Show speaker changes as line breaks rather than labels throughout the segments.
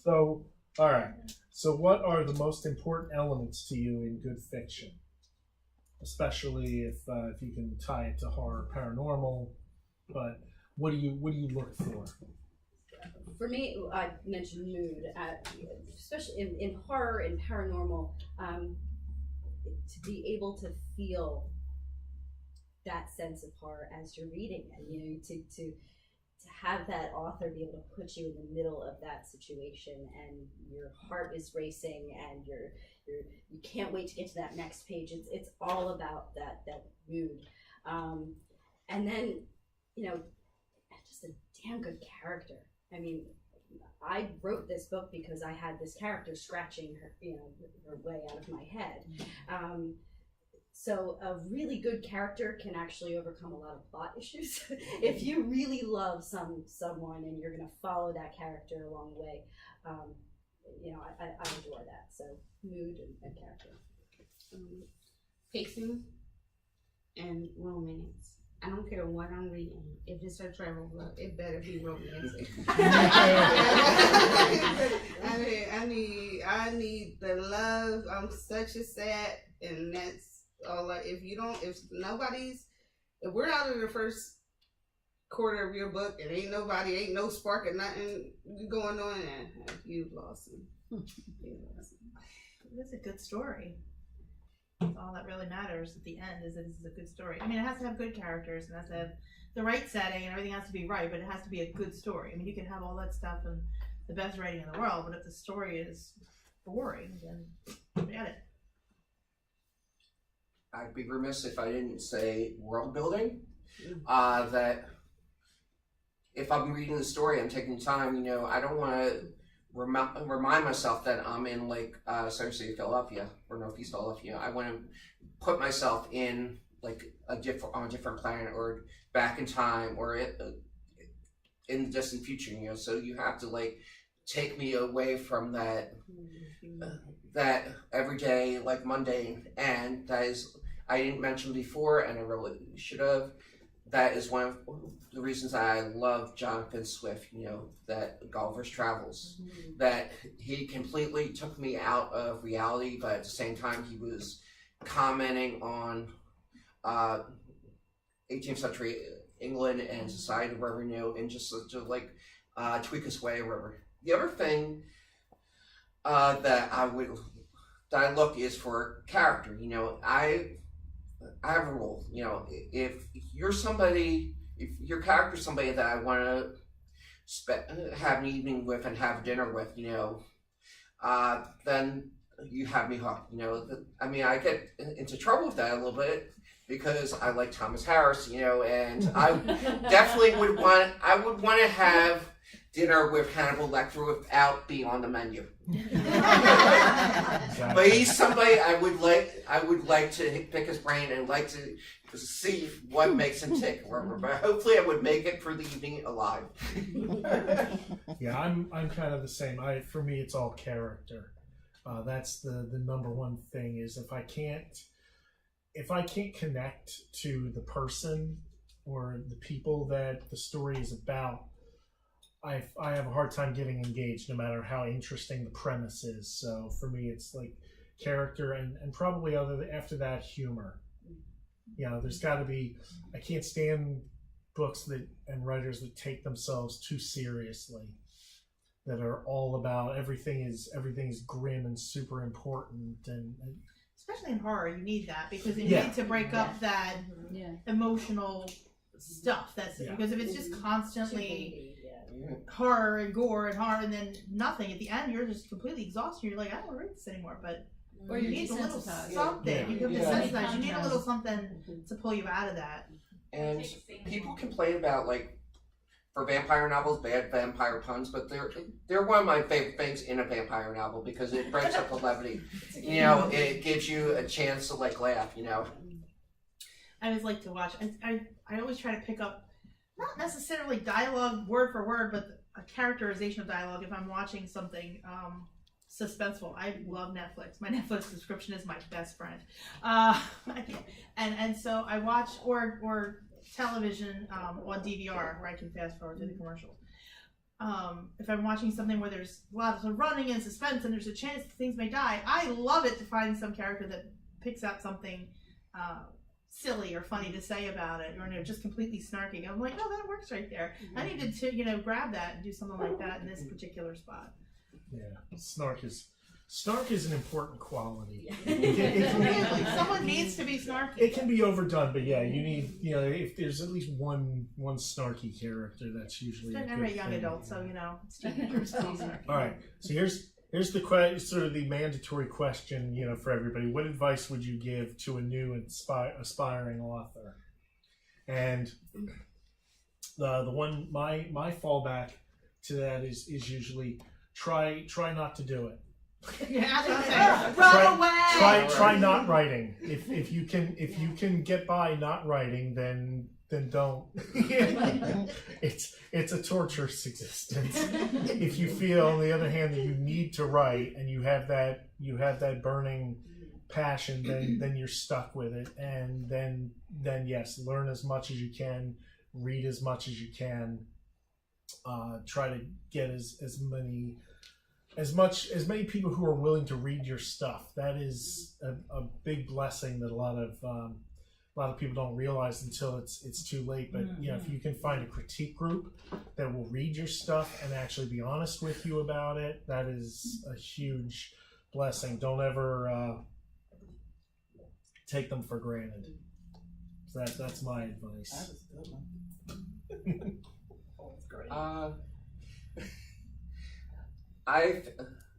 So, all right. So, what are the most important elements to you in good fiction? Especially if you can tie it to horror, paranormal. But what do you look for?
For me, I mentioned mood, especially in horror and paranormal. To be able to feel that sense of horror as you're reading it, you know, to have that author be able to put you in the middle of that situation, and your heart is racing, and you can't wait to get to that next page. It's all about that mood, and then, you know, just a damn good character. I mean, I wrote this book because I had this character scratching her, you know, her way out of my head. So a really good character can actually overcome a lot of plot issues. If you really love someone and you're going to follow that character along the way, you know, I adore that. So mood and character.
Pacing and romance. I don't care what I'm reading. If it's a travel book, it better be romantic. I need the love. I'm such a sad, and that's all. If we're out of the first quarter of your book and ain't no spark or nothing going on, you've lost me.
It's a good story. That's all that really matters at the end, is that this is a good story. I mean, it has to have good characters, and it has to have the right setting, and everything has to be right, but it has to be a good story. I mean, you can have all that stuff and the best writing in the world, but if the story is boring, then forget it.
I'd be remiss if I didn't say world building. That if I'm reading the story, I'm taking time, you know, I don't want to remind myself that I'm in like Center City, Philadelphia, or Northeast Philadelphia. I want to put myself in like on a different planet, or back in time, or in the distant future. You know, so you have to like take me away from that everyday like mundane. And that is, I didn't mention before, and I really should have. That is one of the reasons I love Jonathan Swift, you know, that Gulliver's Travels. That he completely took me out of reality, but at the same time he was commenting on 18th century England and society, wherever, you know, and just to like tweak his way, wherever. The other thing that I look is for character. You know, I have a rule. You know, if your character's somebody that I want to have an evening with and have dinner with, you know, then you have me hooked. You know, I mean, I get into trouble with that a little bit because I like Thomas Harris, you know, and I definitely would want to have dinner with Hannibal Lecter without being on the menu. But he's somebody I would like to pick his brain and like to see what makes him tick. But hopefully I would make it through the evening alive.
Yeah, I'm kind of the same. For me, it's all character. That's the number one thing, is if I can't connect to the person or the people that the story is about, I have a hard time getting engaged, no matter how interesting the premise is. So for me, it's like character and probably after that, humor. You know, there's got to be. I can't stand books and writers that take themselves too seriously, that are all about everything is grim and super important, and
Especially in horror, you need that, because you
Yeah.
need to break up that emotional stuff. Because if it's just constantly horror and gore and then nothing at the end, you're just completely exhausted. You're like, I don't want to read this anymore. But
or
you need a little something.
Yeah.
You desensitize. You need a little something to pull you out of that.
And people complain about, like, for vampire novels, bad vampire puns, but they're one of my favorite things in a vampire novel, because it breaks up the levity. You know, it gives you a chance to like laugh. You know.
I always like to watch. I always try to pick up, not necessarily dialogue word for word, but a characterization of dialogue if I'm watching something suspenseful. I love Netflix. My Netflix subscription is my best friend. And so I watch or television on DVR where I can fast forward to the commercials. if I'm watching something where there's lots of running and suspense and there's a chance that things may die, I love it to find some character that picks out something silly or funny to say about it, or just completely snarky. I'm like, oh, that works right there. I needed to, grab that and do something like that in this particular spot.
Yeah, snark is an important quality.
Really, someone needs to be snarky.
It can be overdone, but yeah, you need, if there's at least one snarky character, that's usually.
I read young adults, so it's teenagers.
All right, so here's the sort of the mandatory question, for everybody. What advice would you give to a new aspiring author? And the one my fallback to that is usually try not to do it.
Yeah, run away.
Try not writing. If you can get by not writing, then don't. It's a torturous existence. If you feel, on the other hand, that you need to write and you have that burning passion, then you're stuck with it. And then yes, learn as much as you can, read as much as you can. Try to get as many people who are willing to read your stuff. That is a big blessing that a lot of people don't realize until it's too late. But if you can find a critique group that will read your stuff and actually be honest with you about it, that is a huge blessing. Don't ever take them for granted. So that's my advice.
That was a good one. Oh, that's great.
I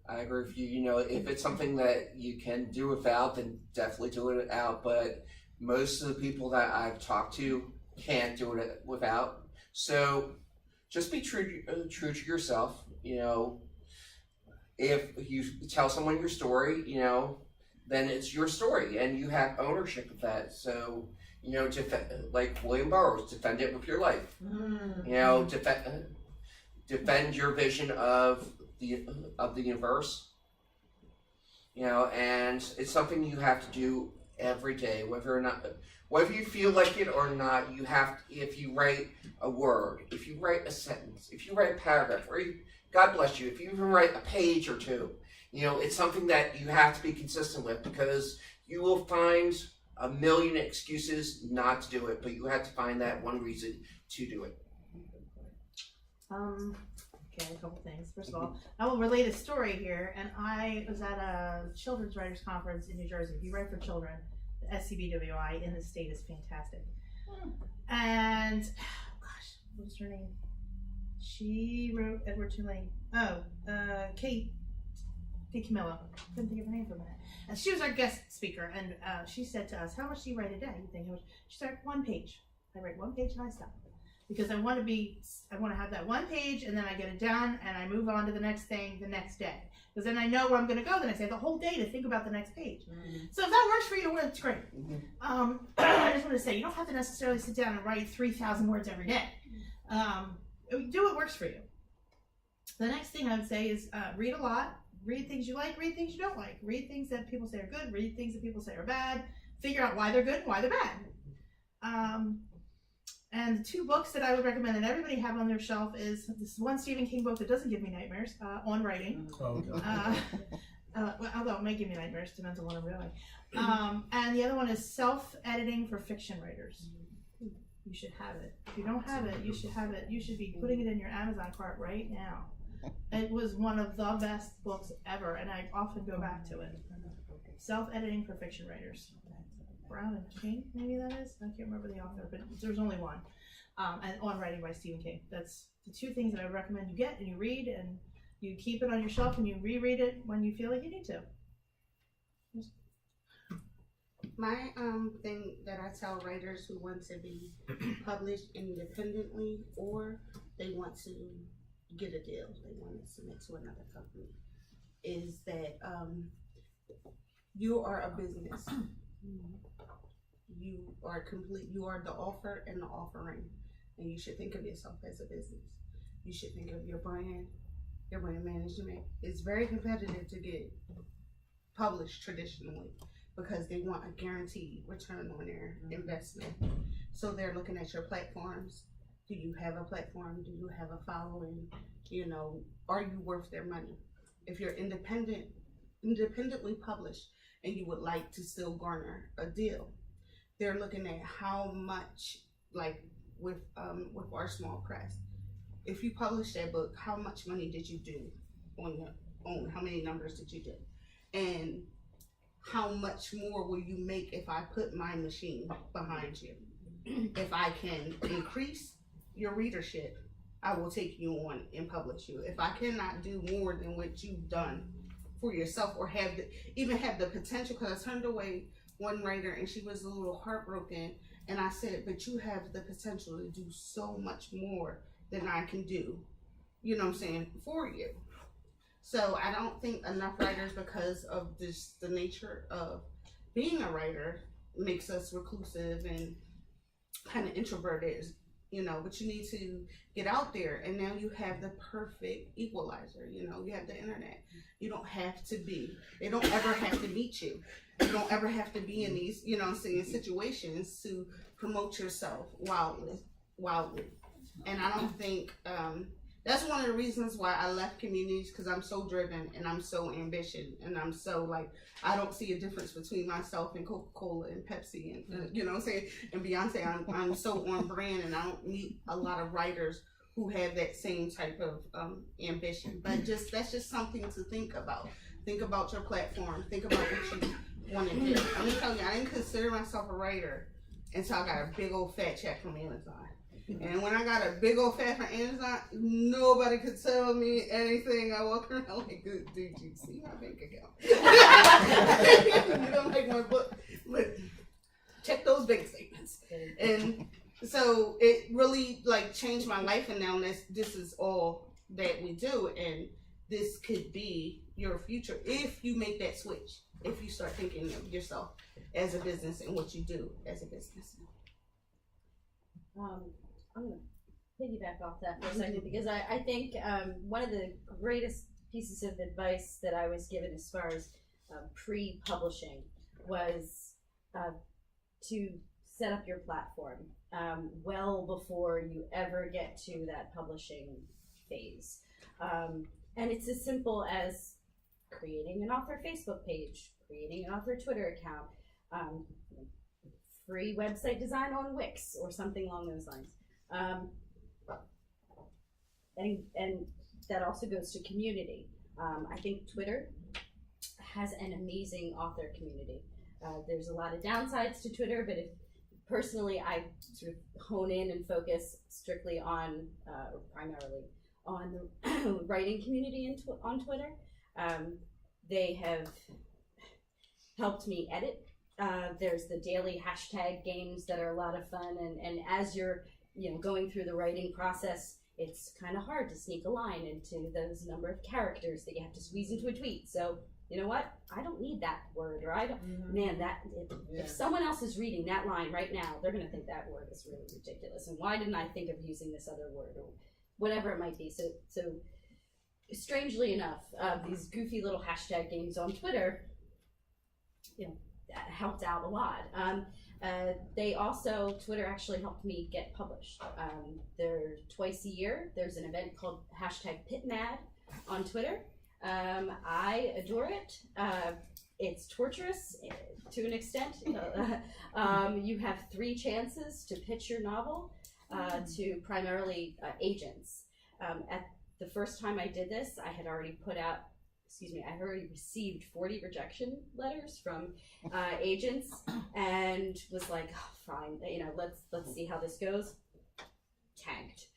agree with you. If it's something that you can do without, then definitely do it without. But most of the people that I've talked to can't do it without. So just be true to yourself. If you tell someone your story, then it's your story, and you have ownership of that. So like William Burroughs, defend it with your life. Defend your vision of the universe, and it's something you have to do every day, whether you feel like it or not. You have to, if you write a word, if you write a sentence, if you write a paragraph, or God bless you, if you even write a page or two, it's something that you have to be consistent with, because you will find a million excuses not to do it, but you have to find that one reason to do it.
Okay, a couple things. First of all, I will relate a story here. And I was at a children's writers conference in New Jersey. If you write for children, the SCBWI in the state is fantastic. And gosh, what was her name? She wrote Edward Tulane. Kate Camillo. Couldn't think of her name for a minute. And she was our guest speaker. And she said to us, "How much do you write a day?" You think? She said, 1 page. I write 1 page and I stop. Because I want to have that 1 page, and then I get it done, and I move on to the next thing the next day. Because then I know where I'm going to go the next day. I have the whole day to think about the next page. So if that works for you, well, it's great. I just want to say, you don't have to necessarily sit down and write 3,000 words every day. Do what works for you. The next thing I would say is read a lot. Read things you like, read things you don't like. Read things that people say are good, read things that people say are bad. Figure out why they're good and why they're bad. And the 2 books that I would recommend that everybody have on their shelf is this one Stephen King book that doesn't give me nightmares, On Writing.
Oh,
Although it may give me nightmares, depends on what I'm doing. And the other one is Self-Editing for Fiction Writers. You should have it. If you don't have it, you should have it. You should be putting it in your Amazon cart right now. It was one of the best books ever, and I often go back to it. Self-Editing for Fiction Writers. Brown and King, maybe that is. I can't remember the author, but there's only one. And On Writing by Stephen King. That's the 2 things that I recommend you get and you read, and you keep it on your shelf and you reread it when you feel like you need to.
My thing that I tell writers who want to be published independently, or they want to get a deal, they want to submit to another company, is that you are a business. You are the offer and the offering, and you should think of yourself as a business. You should think of your brand management. It's very competitive to get published traditionally because they want a guaranteed return on their investment. So they're looking at your platforms, Do you have a platform? Do you have a following? You know, are you worth their money? If you're independently published and you would like to still garner a deal, they're looking at how much, like with our small press, if you publish that book, how much money did you do on your own? How many numbers did you do? And how much more will you make if I put my machine behind you? If I can increase your readership, I will take you on and publish you. If I cannot do more than what you've done for yourself, or even have the potential, because I turned away one writer and she was a little heartbroken, and I said, but you have the potential to do so much more than I can do, you know what I'm saying, for you. So I don't think enough writers, because of the nature of being a writer, makes us reclusive and kind of introverted, you know, but you need to get out there, and now you have the perfect equalizer, you know, you have the internet. You don't have to be, they don't ever have to meet you. You don't ever have to be in these, you know what I'm saying, situations to promote yourself wildly. And I don't think, that's one of the reasons why I left communities, because I'm so driven and I'm so ambitious and I'm so like, I don't see a difference between myself and Coca-Cola and Pepsi and you know what I'm saying, and Beyonce. I'm so on brand, and I don't meet a lot of writers who have that same type of ambition. But that's just something to think about. Think about your platform. Think about what you want to do. I'm gonna tell you, I didn't consider myself a writer until I got a big old fat check from Amazon. And when I got a big old fat from Amazon, nobody could tell me anything. I walk around like, did you see my bank account? You don't make my book, but check those bank statements. And so it really like changed my life, and now this is all that we do, and this could be your future if you make that switch, if you start thinking of yourself as a business and what you do as a business.
I'm going to piggyback off that for a second, because I think one of the greatest pieces of advice that I was given as far as pre-publishing was to set up your platform well before you ever get to that publishing phase. And it's as simple as creating an author Facebook page, creating an author Twitter account, free website design on Wix or something along those lines. And that also goes to community. I think Twitter has an amazing author community. There's a lot of downsides to Twitter, but personally I sort of hone in and focus strictly on, or primarily on the writing community on Twitter. They have helped me edit. There's the daily hashtag games that are a lot of fun, and as you're going through the writing process, it's kind of hard to sneak a line into those number of characters that you have to squeeze into a tweet. So you know what? I don't need that word, or I don't. Man, if someone else is reading that line right now, they're gonna think that word is really ridiculous. And why didn't I think of using this other word, or whatever it might be? So strangely enough, these goofy little hashtag games on Twitter, that helped out a lot. Twitter actually helped me get published. They're twice a year. There's an event called #PitMad on Twitter. I adore it. It's torturous to an extent. You have 3 chances to pitch your novel to primarily agents. At the first time I did this, I had already received 40 rejection letters from agents, and was like, oh, fine, let's see how this goes. Tanked.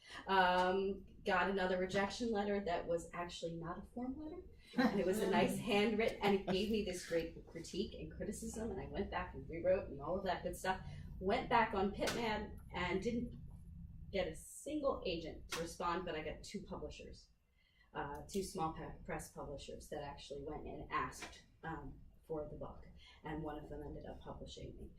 Got another rejection letter that was actually not a form letter, and it was a nice handwritten, and it gave me this great critique and criticism, and I went back and rewrote and all of that good stuff. Went back on PitMad and didn't get a single agent to respond, but I got 2 publishers. 2 small press publishers that actually went and asked for the book, and one of them ended up publishing me.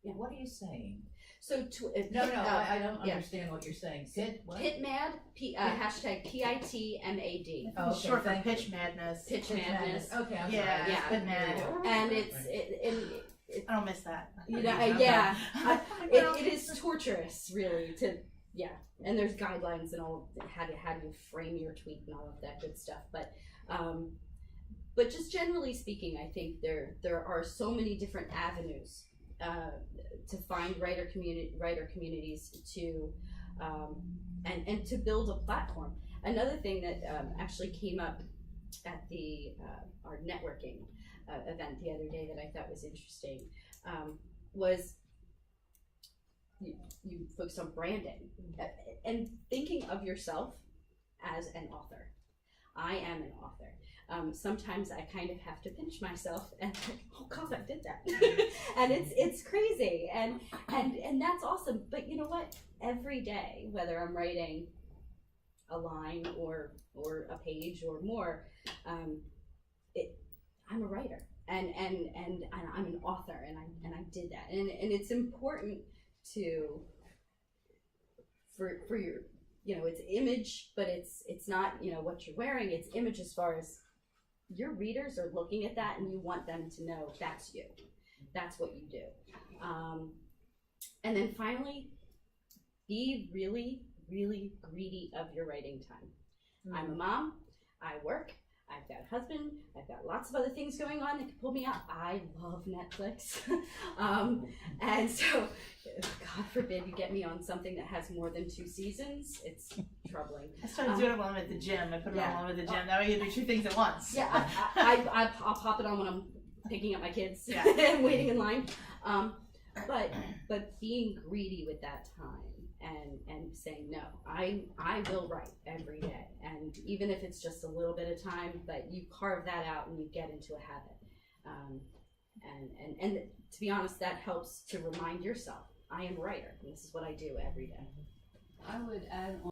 Yeah, what are you saying?
So
I don't understand what you're saying.
PitMad, #PITMAD.
Oh, okay,
short for Pitch Madness.
Pitch Madness.
Okay, I'm
Yeah,
sorry.
it's been mad.
And
I don't miss that.
it is torturous, really, to and there's guidelines and all how do you frame your tweet and all of that good stuff. But just generally speaking, I think there are so many different avenues to find writer communities to and to build a platform. Another thing that actually came up at the our networking event the other day that I thought was interesting was you focused on branding and thinking of yourself as an author. I am an author. Sometimes I kind of have to pinch myself and think, oh God, I did that. And it's crazy and that's awesome. But you know what? Every day, whether I'm writing a line or a page or more, I'm a writer and I'm an author and I did that. And it's important to for your, you know, it's image, but it's not, you know, what you're wearing, it's image as far as your readers are looking at that and you want them to know that's you. That's what you do. And then finally, be really, really greedy of your writing time. I'm a mom, I work, I've got a husband, I've got lots of other things going on that can pull me out. I love Netflix. And so, God forbid you get me on something that has more than 2 seasons. It's troubling.
I started doing it while I'm at the gym. I put it on while I'm at the gym. That way you do 2 things at once.
Yeah, I'll pop it on when I'm picking up my kids and waiting in line. But being greedy with that time and saying no, I will write every day, and even if it's just a little bit of time, but you carve that out and you get into a habit. And to be honest, that helps to remind yourself, I am a writer, and this is what I do every day.
I would add on